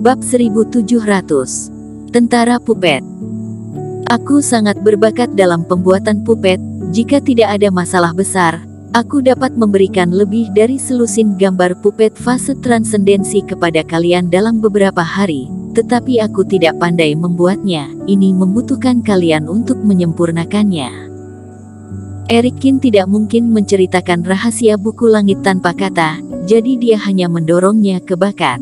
Bab 1700. Tentara Pupet. Aku sangat berbakat dalam pembuatan pupet. Jika tidak ada masalah besar, aku dapat memberikan lebih dari selusin gambar pupet fase transendensi kepada kalian dalam beberapa hari. Tetapi aku tidak pandai membuatnya. Ini membutuhkan kalian untuk menyempurnakannya. Erikin tidak mungkin menceritakan rahasia buku langit tanpa kata, jadi dia hanya mendorongnya ke bakat.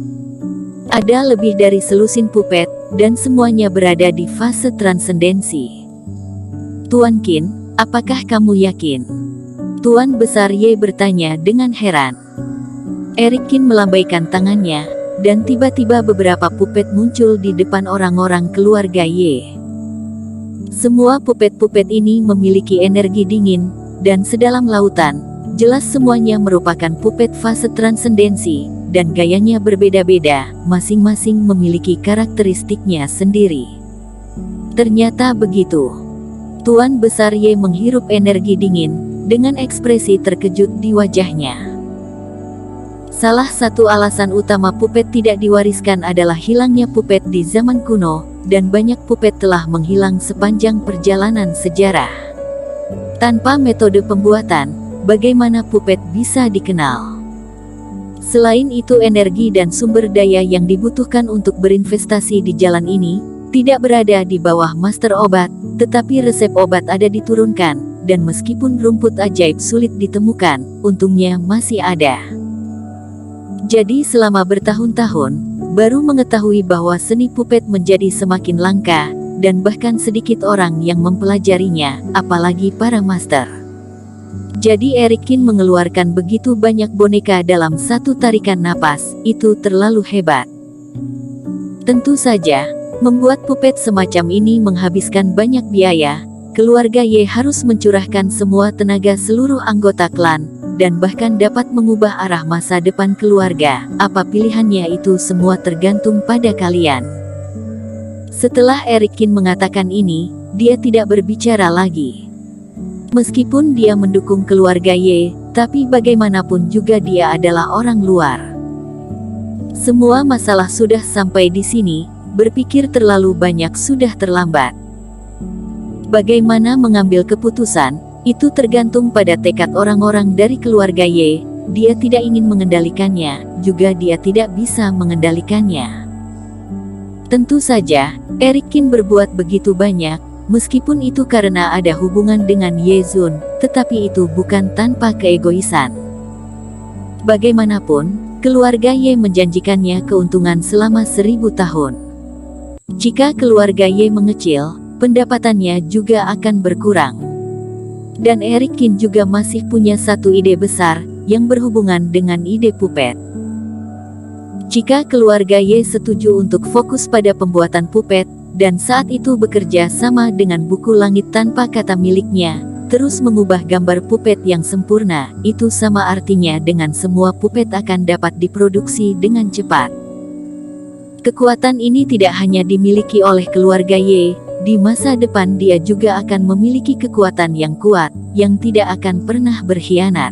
Ada lebih dari selusin pupet, dan semuanya berada di fase transendensi. Tuan Qin, apakah kamu yakin? Tuan Besar Ye bertanya dengan heran. Erikin melambaikan tangannya, dan tiba-tiba beberapa pupet muncul di depan orang-orang keluarga Ye. Semua pupet-pupet ini memiliki energi dingin, dan sedalam lautan. Jelas semuanya merupakan pupet fase transendensi, dan gayanya berbeda-beda, masing-masing memiliki karakteristiknya sendiri. Ternyata begitu. Tuan Besar Ye menghirup energi dingin, dengan ekspresi terkejut di wajahnya. Salah satu alasan utama pupet tidak diwariskan adalah hilangnya pupet di zaman kuno, dan banyak pupet telah menghilang sepanjang perjalanan sejarah. Tanpa metode pembuatan, bagaimana pupet bisa dikenal? Selain itu, energi dan sumber daya yang dibutuhkan untuk berinvestasi di jalan ini tidak berada di bawah master obat, tetapi resep obat ada diturunkan, dan meskipun rumput ajaib sulit ditemukan, untungnya masih ada. Jadi selama bertahun-tahun, baru mengetahui bahwa seni pupet menjadi semakin langka, dan bahkan sedikit orang yang mempelajarinya, apalagi para master. Jadi Erikin mengeluarkan begitu banyak boneka dalam satu tarikan napas, itu terlalu hebat. Tentu saja, membuat pupet semacam ini menghabiskan banyak biaya. Keluarga Ye harus mencurahkan semua tenaga seluruh anggota klan, dan bahkan dapat mengubah arah masa depan keluarga. Apa pilihannya itu semua tergantung pada kalian. Setelah Erikin mengatakan ini, dia tidak berbicara lagi. Meskipun dia mendukung keluarga Ye, tapi bagaimanapun juga dia adalah orang luar. Semua masalah sudah sampai di sini, berpikir terlalu banyak sudah terlambat. Bagaimana mengambil keputusan, itu tergantung pada tekad orang-orang dari keluarga Ye. Dia tidak ingin mengendalikannya, juga dia tidak bisa mengendalikannya. Tentu saja, Erikin berbuat begitu banyak, meskipun itu karena ada hubungan dengan Ye Zun, tetapi itu bukan tanpa keegoisan. Bagaimanapun, keluarga Ye menjanjikannya keuntungan selama 1000 tahun. Jika keluarga Ye mengecil, pendapatannya juga akan berkurang. Dan Erikin juga masih punya satu ide besar, yang berhubungan dengan ide pupet. Jika keluarga Ye setuju untuk fokus pada pembuatan pupet, dan saat itu bekerja sama dengan buku langit tanpa kata miliknya, terus mengubah gambar pupet yang sempurna, itu sama artinya dengan semua pupet akan dapat diproduksi dengan cepat. Kekuatan ini tidak hanya dimiliki oleh keluarga Ye, di masa depan dia juga akan memiliki kekuatan yang kuat, yang tidak akan pernah berkhianat.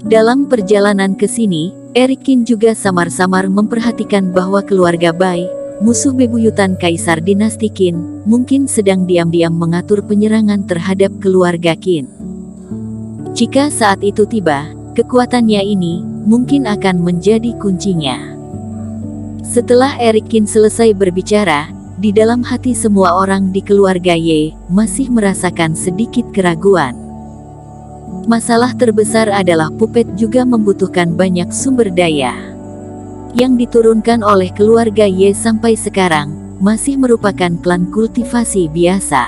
Dalam perjalanan ke sini, Erikin juga samar-samar memperhatikan bahwa keluarga Bai, musuh bebuyutan Kaisar Dinasti Qin, mungkin sedang diam-diam mengatur penyerangan terhadap keluarga Qin. Jika saat itu tiba, kekuatannya ini mungkin akan menjadi kuncinya. Setelah Erikin selesai berbicara, di dalam hati semua orang di keluarga Ye masih merasakan sedikit keraguan. Masalah terbesar adalah pupet juga membutuhkan banyak sumber daya. Yang diturunkan oleh keluarga Ye sampai sekarang, masih merupakan klan kultivasi biasa.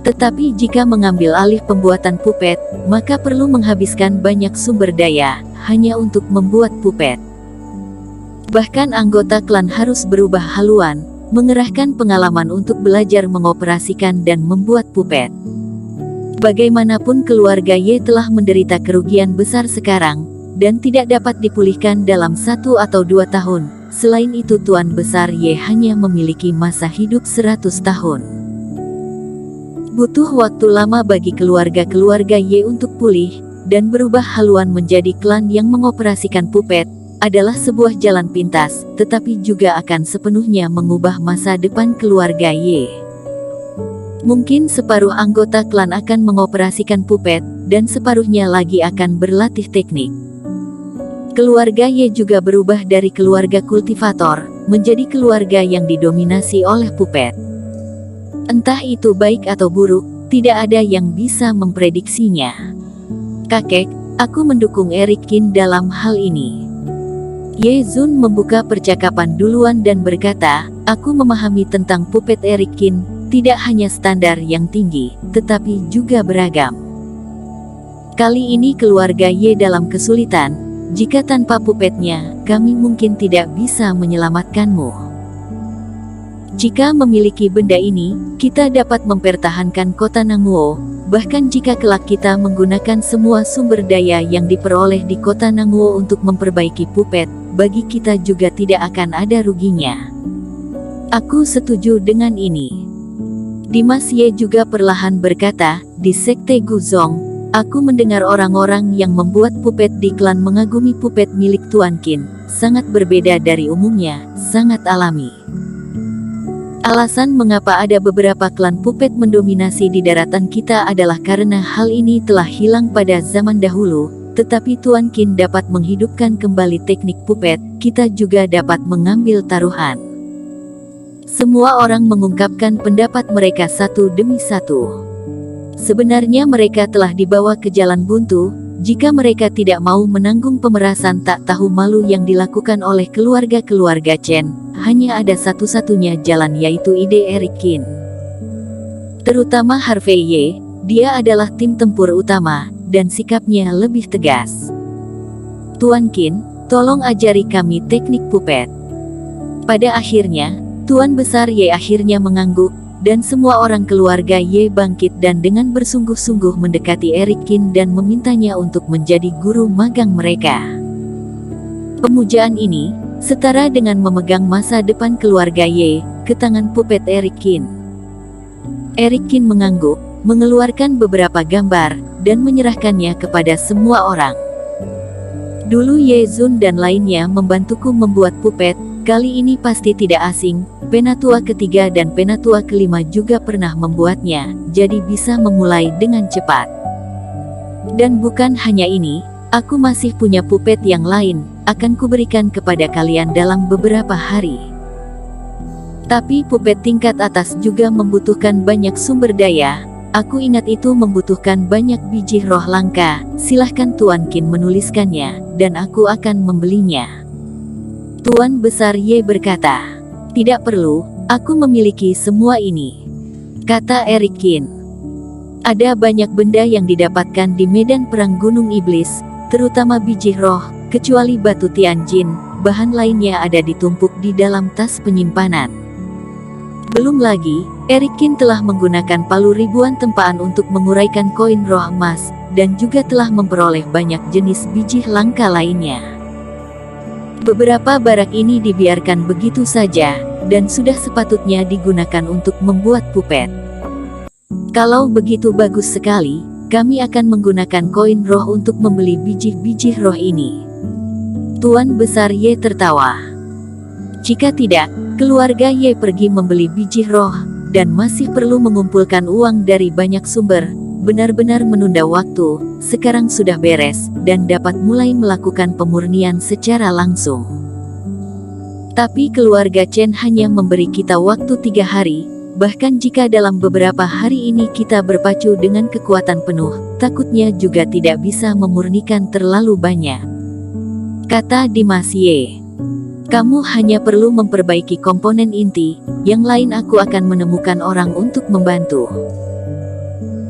Tetapi jika mengambil alih pembuatan pupet, maka perlu menghabiskan banyak sumber daya, hanya untuk membuat pupet. Bahkan anggota klan harus berubah haluan, mengerahkan pengalaman untuk belajar mengoperasikan dan membuat pupet. Bagaimanapun keluarga Ye telah menderita kerugian besar sekarang, dan tidak dapat dipulihkan dalam 1 atau 2 tahun. Selain itu Tuan Besar Ye hanya memiliki masa hidup 100 tahun. Butuh waktu lama bagi keluarga-keluarga Ye untuk pulih, dan berubah haluan menjadi klan yang mengoperasikan pupet, adalah sebuah jalan pintas, tetapi juga akan sepenuhnya mengubah masa depan keluarga Ye. Mungkin separuh anggota klan akan mengoperasikan pupet, dan separuhnya lagi akan berlatih teknik. Keluarga Ye juga berubah dari keluarga kultivator, menjadi keluarga yang didominasi oleh pupet. Entah itu baik atau buruk, tidak ada yang bisa memprediksinya. Kakek, aku mendukung Eric Kin dalam hal ini. Ye Zun membuka percakapan duluan dan berkata, aku memahami tentang pupet Eric Kin, tidak hanya standar yang tinggi, tetapi juga beragam. Kali ini keluarga Ye dalam kesulitan, jika tanpa pupetnya, kami mungkin tidak bisa menyelamatkanmu. Jika memiliki benda ini, kita dapat mempertahankan kota Nanguo. Bahkan jika kelak kita menggunakan semua sumber daya yang diperoleh di kota Nanguo untuk memperbaiki pupet, bagi kita juga tidak akan ada ruginya. Aku setuju dengan ini. Dimas Ye juga perlahan berkata, di Sekte Guzong, aku mendengar orang-orang yang membuat pupet di klan mengagumi pupet milik Tuan Qin, sangat berbeda dari umumnya, sangat alami. Alasan mengapa ada beberapa klan pupet mendominasi di daratan kita adalah karena hal ini telah hilang pada zaman dahulu, tetapi Tuan Qin dapat menghidupkan kembali teknik pupet, kita juga dapat mengambil taruhan. Semua orang mengungkapkan pendapat mereka satu demi satu. Sebenarnya mereka telah dibawa ke jalan buntu, jika mereka tidak mau menanggung pemerasan tak tahu malu yang dilakukan oleh keluarga-keluarga Chen. Hanya ada satu-satunya jalan, yaitu ide Eric Kin. Terutama Harvey Ye, dia adalah tim tempur utama, dan sikapnya lebih tegas. Tuan Qin, tolong ajari kami teknik pupet. Pada akhirnya, Tuan Besar Ye akhirnya mengangguk, dan semua orang keluarga Ye bangkit dan dengan bersungguh-sungguh mendekati Eric Kin dan memintanya untuk menjadi guru magang mereka. Pemujaan ini setara dengan memegang masa depan keluarga Ye ke tangan pupet Eric Kin. Eric Kin mengangguk, mengeluarkan beberapa gambar, dan menyerahkannya kepada semua orang. Dulu Ye Zun dan lainnya membantuku membuat pupet, kali ini pasti tidak asing. Penatua ketiga dan penatua kelima juga pernah membuatnya, jadi bisa memulai dengan cepat. Dan bukan hanya ini, aku masih punya pupet yang lain, akan kuberikan kepada kalian dalam beberapa hari. Tapi pupet tingkat atas juga membutuhkan banyak sumber daya, aku ingat itu membutuhkan banyak biji roh langka, silahkan Tuan Qin menuliskannya, dan aku akan membelinya. Tuan Besar Ye berkata, tidak perlu, aku memiliki semua ini, kata Eric Kin. Ada banyak benda yang didapatkan di medan perang Gunung Iblis, terutama biji roh, kecuali batu Tianjin, bahan lainnya ada ditumpuk di dalam tas penyimpanan. Belum lagi, Eric Kin telah menggunakan palu ribuan tempaan untuk menguraikan koin roh emas, dan juga telah memperoleh banyak jenis biji langka lainnya. Beberapa barak ini dibiarkan begitu saja, dan sudah sepatutnya digunakan untuk membuat pupet. Kalau begitu bagus sekali, kami akan menggunakan koin roh untuk membeli biji-biji roh ini. Tuan Besar Ye tertawa. Jika tidak, keluarga Ye pergi membeli biji roh, dan masih perlu mengumpulkan uang dari banyak sumber, benar-benar menunda waktu, sekarang sudah beres, dan dapat mulai melakukan pemurnian secara langsung. Tapi keluarga Chen hanya memberi kita waktu 3 hari, bahkan jika dalam beberapa hari ini kita berpacu dengan kekuatan penuh, takutnya juga tidak bisa memurnikan terlalu banyak. Kata Dimas Ye. Kamu hanya perlu memperbaiki komponen inti, yang lain aku akan menemukan orang untuk membantu.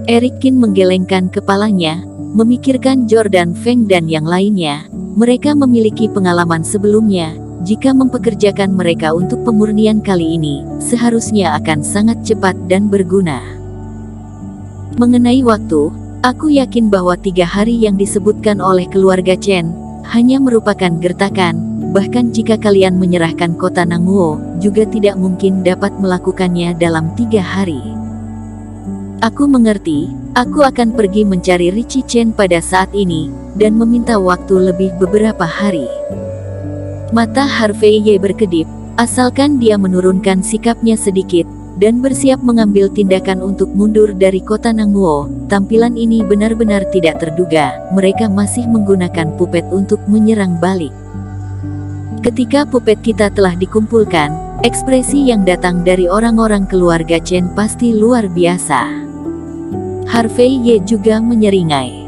Eric Kin menggelengkan kepalanya, memikirkan Jordan Feng dan yang lainnya. Mereka memiliki pengalaman sebelumnya, jika mempekerjakan mereka untuk pemurnian kali ini, seharusnya akan sangat cepat dan berguna. Mengenai waktu, aku yakin bahwa 3 hari yang disebutkan oleh keluarga Chen, hanya merupakan gertakan, bahkan jika kalian menyerahkan kota Nanguo, juga tidak mungkin dapat melakukannya dalam 3 hari. Aku mengerti, aku akan pergi mencari Richie Chen pada saat ini, dan meminta waktu lebih beberapa hari. Mata Harvey Ye berkedip, asalkan dia menurunkan sikapnya sedikit, dan bersiap mengambil tindakan untuk mundur dari kota Nangguo. Tampilan ini benar-benar tidak terduga, mereka masih menggunakan pupet untuk menyerang balik. Ketika pupet kita telah dikumpulkan, ekspresi yang datang dari orang-orang keluarga Chen pasti luar biasa. Harvey Ye juga menyeringai.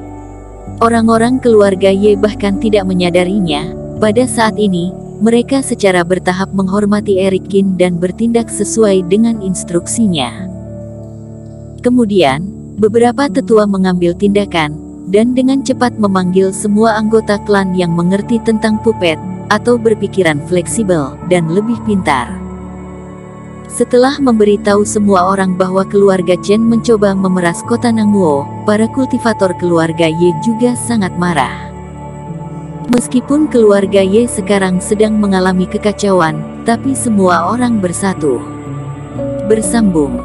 Orang-orang keluarga Ye bahkan tidak menyadarinya. Pada saat ini, mereka secara bertahap menghormati Eric Qin dan bertindak sesuai dengan instruksinya. Kemudian, beberapa tetua mengambil tindakan, dan dengan cepat memanggil semua anggota klan yang mengerti tentang pupet, atau berpikiran fleksibel, dan lebih pintar. Setelah memberitahu semua orang bahwa keluarga Chen mencoba memeras kota Nangguo, para kultivator keluarga Ye juga sangat marah. Meskipun keluarga Ye sekarang sedang mengalami kekacauan, tapi semua orang bersatu. Bersambung.